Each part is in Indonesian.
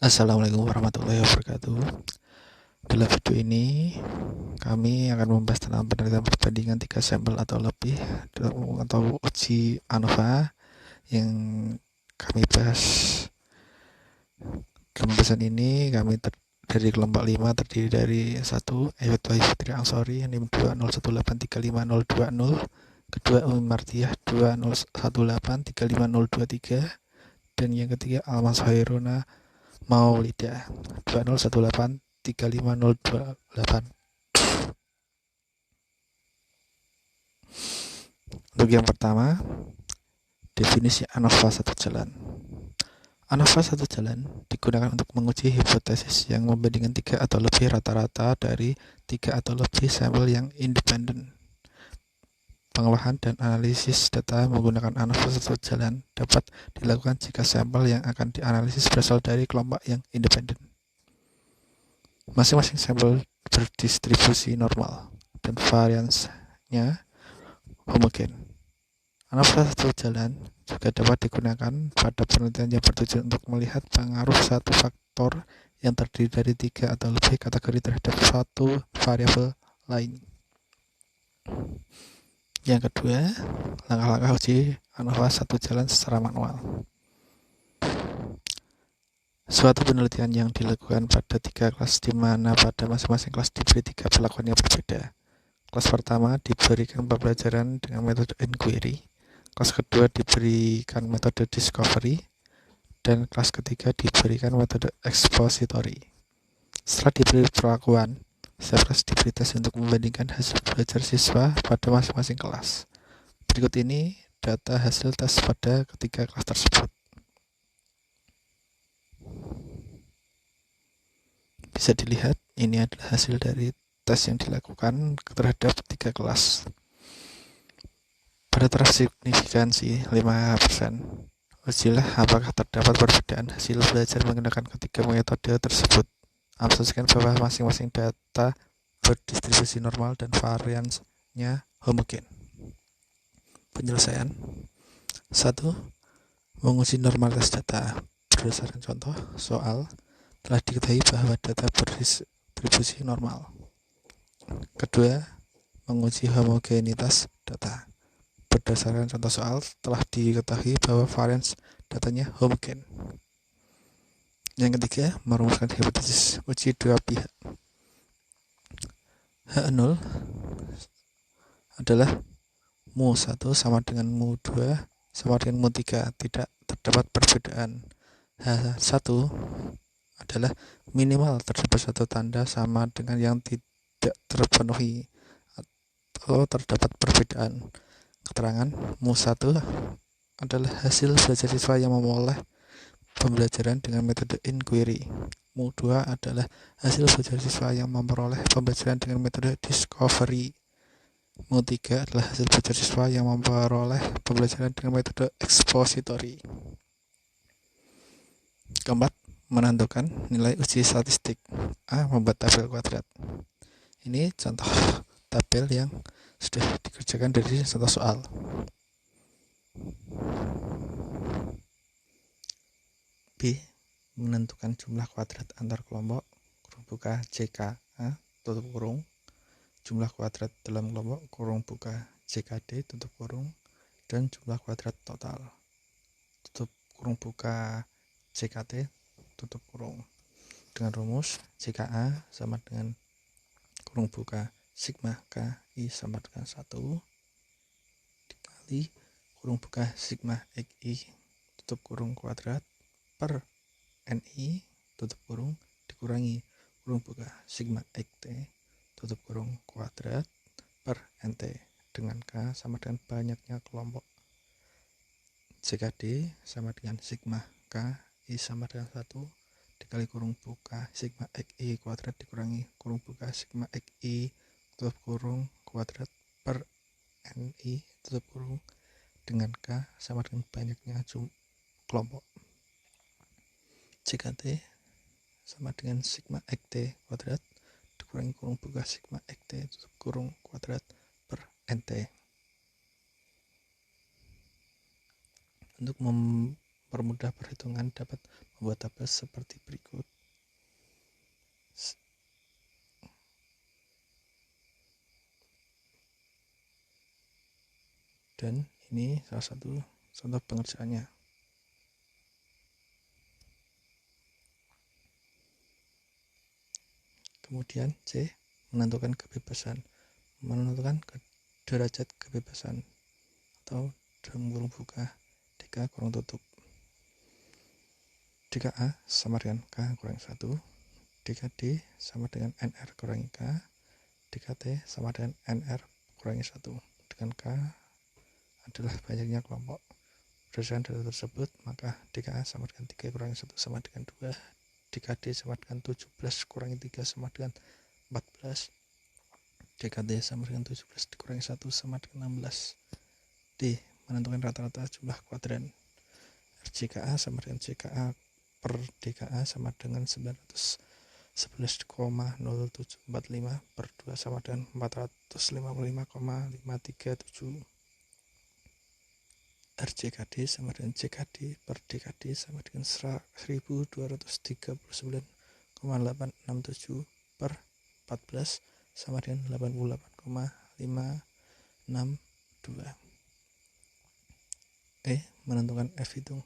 Assalamualaikum warahmatullahi wabarakatuh. Dalam video ini kami akan membahas tentang penelitian perbandingan 3 sampel atau lebih atau uji ANOVA yang kami bahas. Pembahasan ini kami dari kelompok 5 terdiri dari 1. Ayat Fitri Ansori, NIM 201835020, kedua Umi Martiah 201835023, dan yang ketiga Almas Hairuna Maulida 2018 35028. Untuk yang pertama, definisi ANOVA satu jalan. ANOVA satu jalan digunakan untuk menguji hipotesis yang membandingkan 3 atau lebih rata-rata dari 3 atau lebih sampel yang independen. Pengolahan dan analisis data menggunakan ANOVA satu jalan dapat dilakukan jika sampel yang akan dianalisis berasal dari kelompok yang independen. Masing-masing sampel berdistribusi normal dan variansnya homogen. ANOVA satu jalan juga dapat digunakan pada penelitian yang bertujuan untuk melihat pengaruh satu faktor yang terdiri dari 3 atau lebih kategori terhadap suatu variabel lain. Yang kedua, langkah-langkah uji ANOVA satu jalan secara manual. Suatu penelitian yang dilakukan pada 3 kelas di mana pada masing-masing kelas diberi 3 perlakuan yang berbeda. Kelas pertama diberikan pembelajaran dengan metode inquiry, kelas kedua diberikan metode discovery, dan kelas ketiga diberikan metode expository. Setelah diberi perlakuan, setiap kelas diberi tes untuk membandingkan hasil belajar siswa pada masing-masing kelas. Berikut ini data hasil tes pada ketiga kelas tersebut. Bisa dilihat, ini adalah hasil dari tes yang dilakukan terhadap 3 kelas. Pada taraf signifikansi 5%. Ujilah apakah terdapat perbedaan hasil belajar menggunakan ketiga metode tersebut. Asumsikan bahwa masing-masing data berdistribusi normal dan variansnya homogen. Penyelesaian 1. Menguji normalitas data. Berdasarkan contoh soal, telah diketahui bahwa data berdistribusi normal. Kedua, menguji homogenitas data. Berdasarkan contoh soal, telah diketahui bahwa varians datanya homogen. Yang ketiga, merumuskan hipotesis uji dua pihak. H0 adalah mu1 sama dengan mu2 sama dengan mu3, tidak terdapat perbedaan. H1 adalah minimal terdapat satu tanda sama dengan yang tidak terpenuhi atau terdapat perbedaan. Keterangan mu1 adalah hasil belajar siswa yang memperoleh pembelajaran dengan metode inquiry. mu2 adalah hasil belajar siswa yang memperoleh pembelajaran dengan metode discovery. mu3 adalah hasil belajar siswa yang memperoleh pembelajaran dengan metode expository. Keempat, menentukan nilai uji statistik. A. Membuat tabel kuadrat. Ini contoh tabel yang sudah dikerjakan dari contoh soal. B. Menentukan jumlah kuadrat antar kelompok, kurung buka JKA, tutup kurung, jumlah kuadrat dalam kelompok, kurung buka JKD, tutup kurung, dan jumlah kuadrat total, tutup kurung buka JKT, tutup kurung. Dengan rumus JKA sama dengan kurung buka sigma KI sama dengan 1 dikali kurung buka sigma XI tutup kurung kuadrat per NI tutup kurung dikurangi kurung buka sigma XT tutup kurung kuadrat per NT, dengan K sama dengan banyaknya kelompok. JKD sama dengan sigma KI sama dengan 1 dikali kurung buka sigma XI kuadrat dikurangi kurung buka sigma XI tutup kurung kuadrat per NI tutup kurung, dengan K sama dengan banyaknya kelompok. JKT sama dengan sigma XT kuadrat dikurangi kurung buka sigma XT tutup kurung kuadrat per NT. Untuk mempermudah perhitungan dapat membuat tabel seperti berikut. Dan ini salah satu contoh pengerjaannya. Kemudian C, menentukan kebebasan. Menentukan derajat kebebasan atau dalam kurung buka DK kurung tutup. DKA sama dengan K kurang 1, DKD sama dengan NR kurangi K, DKT sama dengan NR kurangi 1. Dengan K adalah banyaknya kelompok. Berdasarkan data tersebut, maka DKA sama dengan 3 kurangi 1 sama dengan 2, DKD sama dengan 17 kurangi 3 sama dengan 14, DKT sama dengan 17 dikurangi 1 sama dengan 16. D, menentukan rata-rata jumlah kuadran. RJKA sama dengan JKA per DKA sama dengan 911,0745 per 2 sama dengan 455,537. RJKD sama dengan JKD per DKD sama dengan 1239,867 per 14 sama dengan 88,562. E, menentukan F hitung.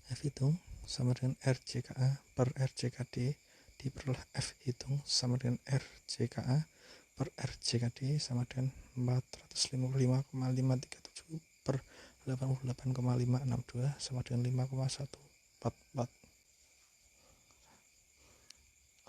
F hitung sama dengan RJKA per RJKD diperoleh F hitung sama dengan RJKA per RJKD sama dengan 455,537 per 88,562 sama dengan 5,144.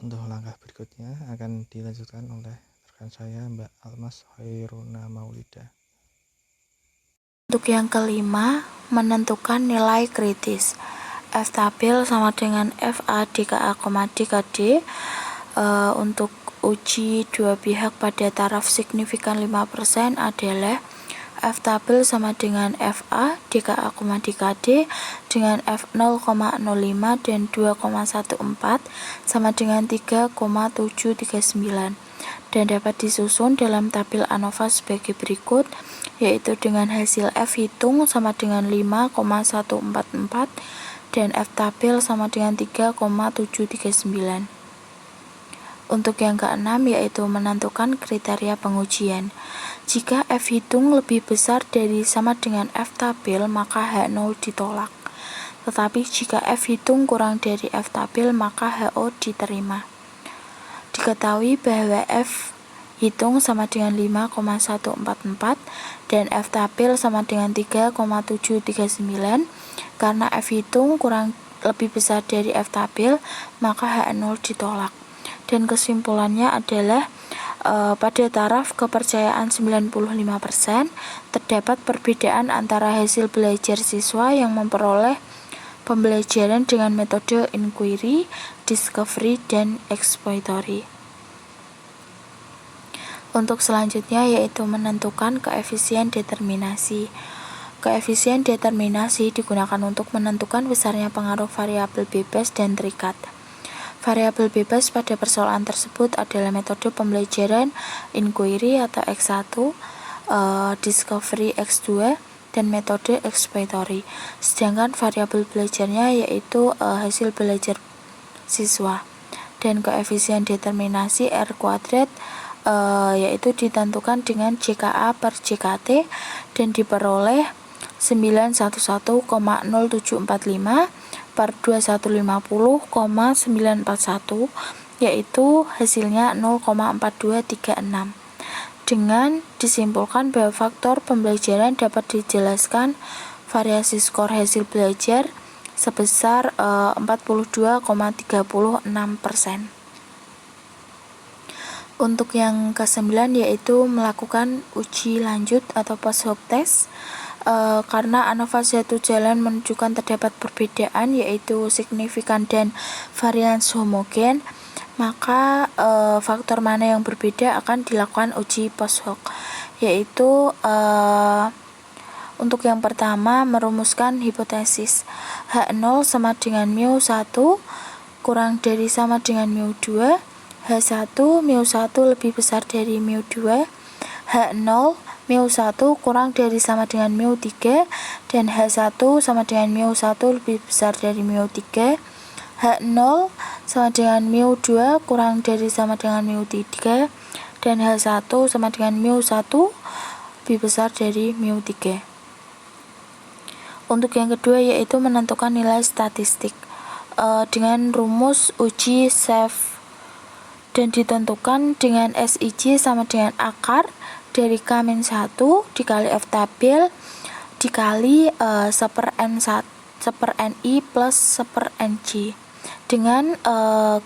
Untuk langkah berikutnya akan dilanjutkan oleh rekan saya Mbak Almas Hairuna Maulida. Untuk yang kelima, menentukan nilai kritis. F tabel sama dengan FA DKA, DKD. Untuk uji dua pihak pada taraf signifikan 5% adalah F tabel sama dengan FA DKA, DKD dengan F 0,05 dan 2,14 sama dengan 3,739 dan dapat disusun dalam tabel ANOVA sebagai berikut, yaitu dengan hasil F hitung sama dengan 5,144 dan F tabel sama dengan 3,739. Untuk yang keenam yaitu menentukan kriteria pengujian. Jika F hitung lebih besar dari sama dengan F tabel, maka H0 ditolak. Tetapi jika F hitung kurang dari F tabel, maka HO diterima. Diketahui bahwa F hitung sama dengan 5,144 dan F tabel sama dengan 3,739. Karena F hitung lebih besar dari F tabel, maka H0 ditolak. Dan kesimpulannya adalah pada taraf kepercayaan 95% terdapat perbedaan antara hasil belajar siswa yang memperoleh pembelajaran dengan metode inquiry, discovery, dan exploratory. Untuk selanjutnya yaitu menentukan koefisien determinasi. Koefisien determinasi digunakan untuk menentukan besarnya pengaruh variabel bebas dan terikat. Variabel bebas pada persoalan tersebut adalah metode pembelajaran inquiry atau X1, discovery X2, dan metode exploratory. Sedangkan variabel belajarnya yaitu hasil belajar siswa. Dan koefisien determinasi R kuadrat yaitu ditentukan dengan JKA per JKT dan diperoleh 911,0745 per 2150,941, yaitu hasilnya 0,4236. Dengan disimpulkan bahwa faktor pembelajaran dapat dijelaskan variasi skor hasil belajar sebesar 42,36%. Untuk yang ke-9 yaitu melakukan uji lanjut atau post hoc test. Karena ANOVA satu jalan menunjukkan terdapat perbedaan yaitu signifikan dan varians homogen, maka faktor mana yang berbeda akan dilakukan uji post hoc, yaitu untuk yang pertama merumuskan hipotesis H0 sama dengan mu1 kurang dari sama dengan mu2, H1 mu1 lebih besar dari mu2, H0 mu1 kurang dari sama dengan mu3, dan H1 sama dengan mu1 lebih besar dari mu3. H0 sama dengan mu2 kurang dari sama dengan mu3, dan H1 sama dengan mu1 lebih besar dari mu3. Untuk yang kedua yaitu menentukan nilai statistik dengan rumus uji SAFE, dan ditentukan dengan SIJ sama dengan akar dari K-1 dikali F tabel dikali 1/Ni plus 1/Nj, dengan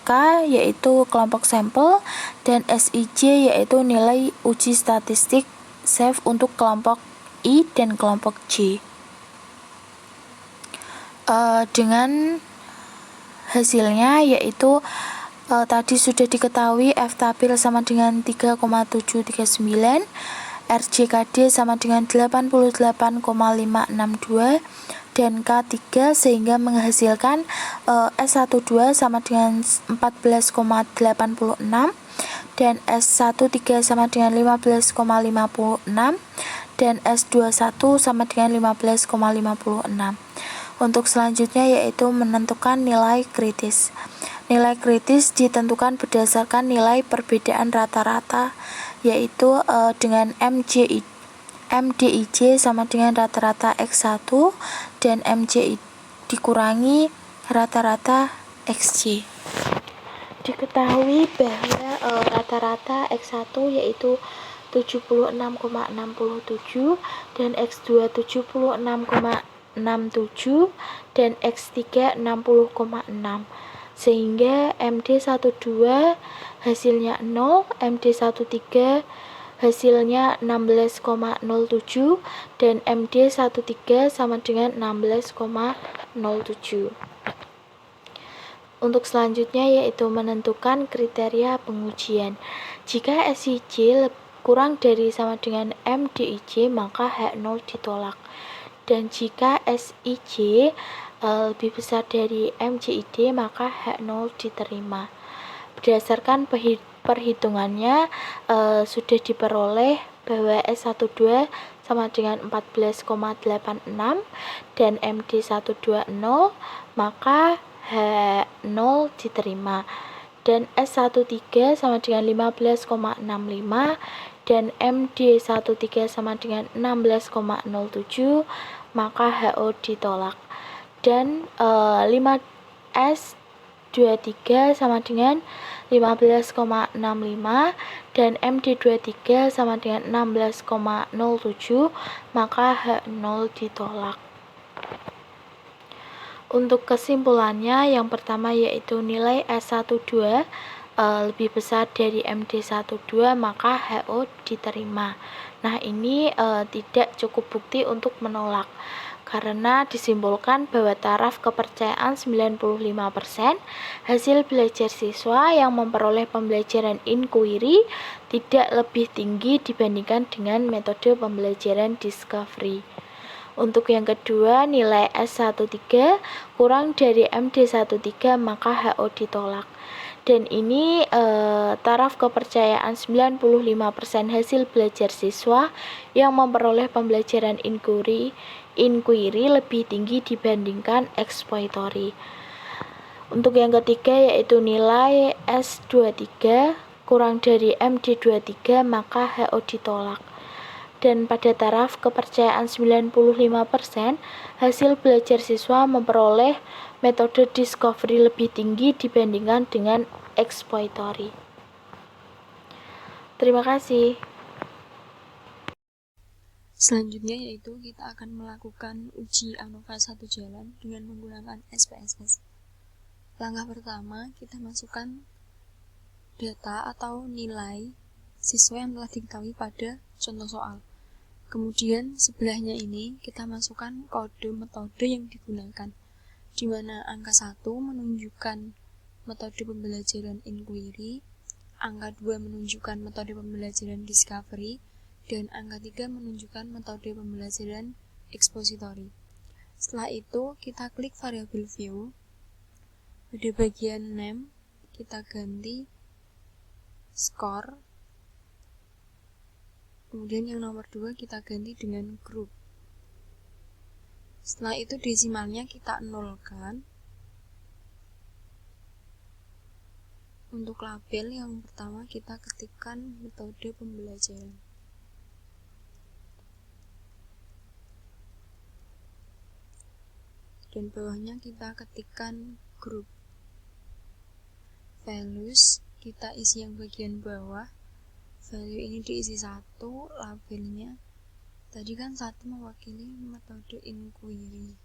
K yaitu kelompok sampel dan SIJ yaitu nilai uji statistik SAFE untuk kelompok I dan kelompok J. Dengan hasilnya yaitu tadi sudah diketahui F tabel sama dengan 3,739, RJKD sama dengan 88,562, dan K3 sehingga menghasilkan S12 sama dengan 14,86, dan S13 sama dengan 15,56, dan S21 sama dengan 15,56. Untuk selanjutnya yaitu menentukan nilai kritis. Nilai kritis ditentukan berdasarkan nilai perbedaan rata-rata, yaitu dengan MDIJ sama dengan rata-rata X1 dan MJ dikurangi rata-rata XJ. Diketahui bahwa rata-rata X1 yaitu 76,67 dan X2 76,67 dan X3 60,6, sehingga MD12 hasilnya 0, MD13 hasilnya 16,07 dan MD13 sama dengan 16,07. Untuk selanjutnya yaitu menentukan kriteria pengujian. Jika SIJ kurang dari sama dengan MDIJ maka H0 ditolak, dan jika SIJ lebih besar dari MJID maka H0 diterima. Berdasarkan perhitungannya sudah diperoleh bahwa S12 sama dengan 14,86 dan MD120 maka H0 diterima, dan S13 sama dengan 15,65 dan MD13 sama dengan 16,07 maka HO ditolak, dan S23 sama dengan 15,65 dan MD23 sama dengan 16,07 maka H0 ditolak. Untuk kesimpulannya, yang pertama yaitu nilai S12 lebih besar dari MD12 maka HO diterima. Nah, ini tidak cukup bukti untuk menolak, karena disimpulkan bahwa taraf kepercayaan 95% hasil belajar siswa yang memperoleh pembelajaran inquiry tidak lebih tinggi dibandingkan dengan metode pembelajaran discovery. Untuk yang kedua, nilai S13 kurang dari MD13 maka HO ditolak. Dan ini taraf kepercayaan 95% hasil belajar siswa yang memperoleh pembelajaran inquiry lebih tinggi dibandingkan expository. Untuk yang ketiga yaitu nilai S23 kurang dari MD23 maka HO ditolak. Dan pada taraf kepercayaan 95% hasil belajar siswa memperoleh metode discovery lebih tinggi dibandingkan dengan expository. Terima kasih. Selanjutnya yaitu kita akan melakukan uji ANOVA 1 jalan dengan menggunakan SPSS. Langkah pertama, kita masukkan data atau nilai siswa yang telah diketahui pada contoh soal. Kemudian sebelahnya ini kita masukkan kode metode yang digunakan, di mana angka 1 menunjukkan metode pembelajaran inquiry, angka 2 menunjukkan metode pembelajaran discovery, dan angka 3 menunjukkan metode pembelajaran expository. Setelah itu kita klik variabel view. Pada bagian name kita ganti score. Kemudian yang nomor 2 kita ganti dengan grup. Setelah itu desimalnya kita nolkan. Untuk label yang pertama kita ketikkan metode pembelajaran. Dan bawahnya kita ketikkan grup. Values kita isi yang bagian bawah. Value ini diisi 1, labelnya tadi kan 1 mewakili metode inquiry.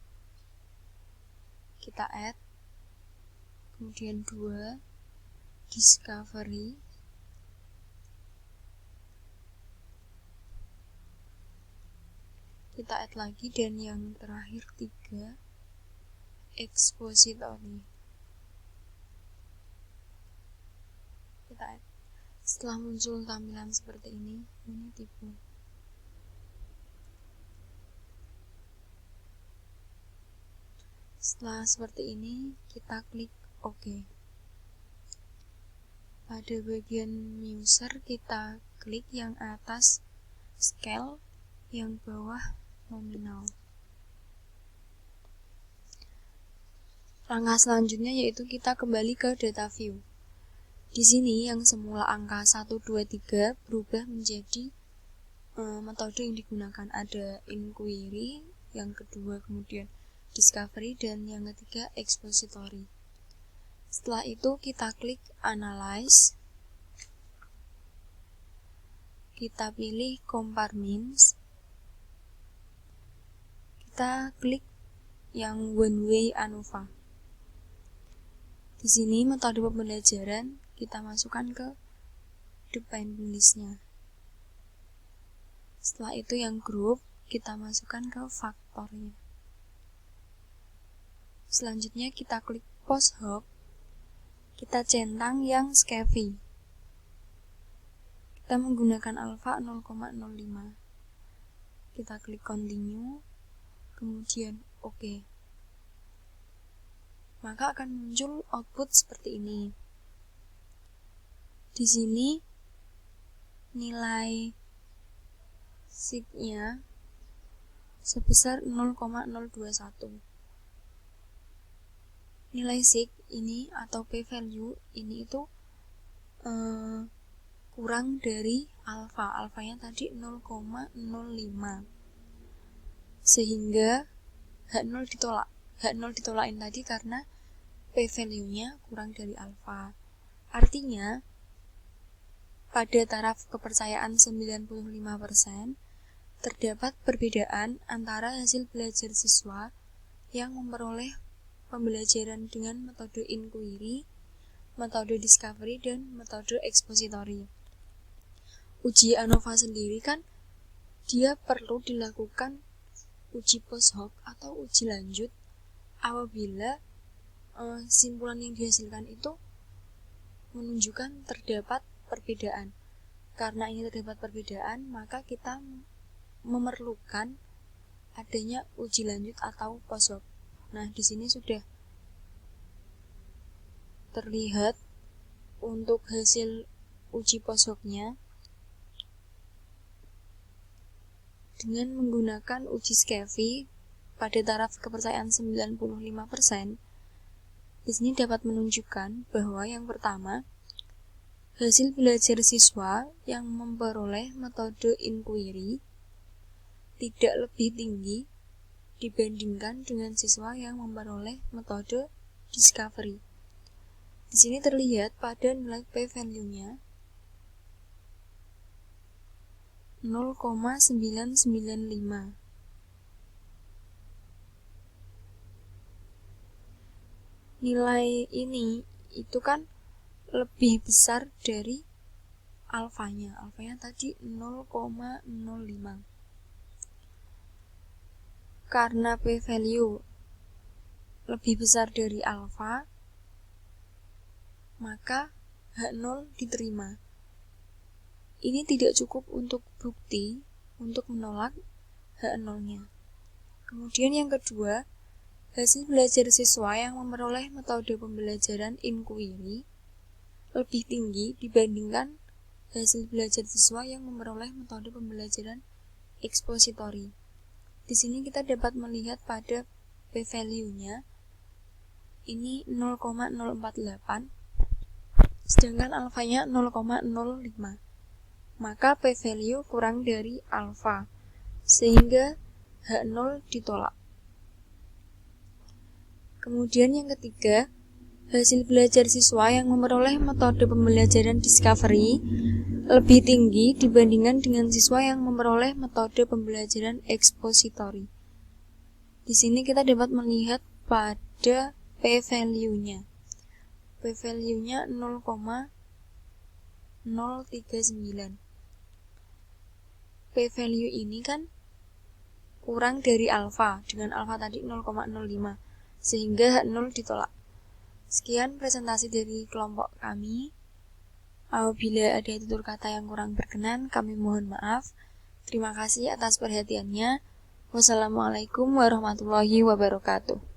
Kita add. Kemudian 2 discovery. Kita add lagi, dan yang terakhir 3 expository. Kita add. Setelah muncul tampilan seperti ini tipe. Setelah seperti ini kita klik OK. Pada bagian user kita klik yang atas scale, yang bawah nominal. Langkah selanjutnya yaitu kita kembali ke data view. Di sini yang semula angka 1, 2, 3 berubah menjadi metode yang digunakan. Ada inquiry, yang kedua kemudian discovery, dan yang ketiga expository. Setelah itu kita klik analyze. Kita pilih compare means. Kita klik yang one way ANOVA. Di sini metode pembelajaran kita masukkan ke dependent list-nya. Setelah itu yang grup kita masukkan ke faktornya. Selanjutnya kita klik post hoc. Kita centang yang Scafy. Kita menggunakan alpha 0,05. Kita klik continue, kemudian OK. Maka akan muncul output seperti ini. Di sini nilai sig-nya sebesar 0,021. Nilai sig ini atau p-value ini itu kurang dari alfa. Alfanya tadi 0,05. Sehingga H0 ditolak. H0 ditolakin tadi karena p-value-nya kurang dari alfa. Artinya pada taraf kepercayaan 95% terdapat perbedaan antara hasil belajar siswa yang memperoleh pembelajaran dengan metode inquiry, metode discovery, dan metode expository. Uji ANOVA sendiri kan dia perlu dilakukan uji post hoc atau uji lanjut apabila simpulan yang dihasilkan itu menunjukkan terdapat perbedaan. Karena ini terdapat perbedaan, maka kita memerlukan adanya uji lanjut atau post hoc. Nah, di sini sudah terlihat untuk hasil uji post hoc-nya dengan menggunakan uji Scafy pada taraf kepercayaan 95%. Di sini dapat menunjukkan bahwa yang pertama, hasil belajar siswa yang memperoleh metode inquiry tidak lebih tinggi dibandingkan dengan siswa yang memperoleh metode discovery. Di sini terlihat pada nilai p-value-nya 0,995. Nilai ini itu kan lebih besar dari alfanya. Alfanya tadi 0,05. Karena p-value lebih besar dari alfa, maka H0 diterima. Ini tidak cukup untuk bukti untuk menolak H0-nya. Kemudian yang kedua, hasil belajar siswa yang memperoleh metode pembelajaran inquiry lebih tinggi dibandingkan hasil belajar siswa yang memperoleh metode pembelajaran ekspositori. Di sini kita dapat melihat pada p-value-nya ini 0,048, sedangkan alfanya 0,05. Maka p-value kurang dari alfa, sehingga H0 ditolak. Kemudian yang ketiga, hasil belajar siswa yang memperoleh metode pembelajaran discovery lebih tinggi dibandingkan dengan siswa yang memperoleh metode pembelajaran ekspositori. Di sini kita dapat melihat pada p-value-nya. P-value-nya 0,039. P-value ini kan kurang dari alfa, dengan alfa tadi 0,05, sehingga H0 ditolak. Sekian presentasi dari kelompok kami. Apabila ada tutur kata yang kurang berkenan, kami mohon maaf. Terima kasih atas perhatiannya. Wassalamualaikum warahmatullahi wabarakatuh.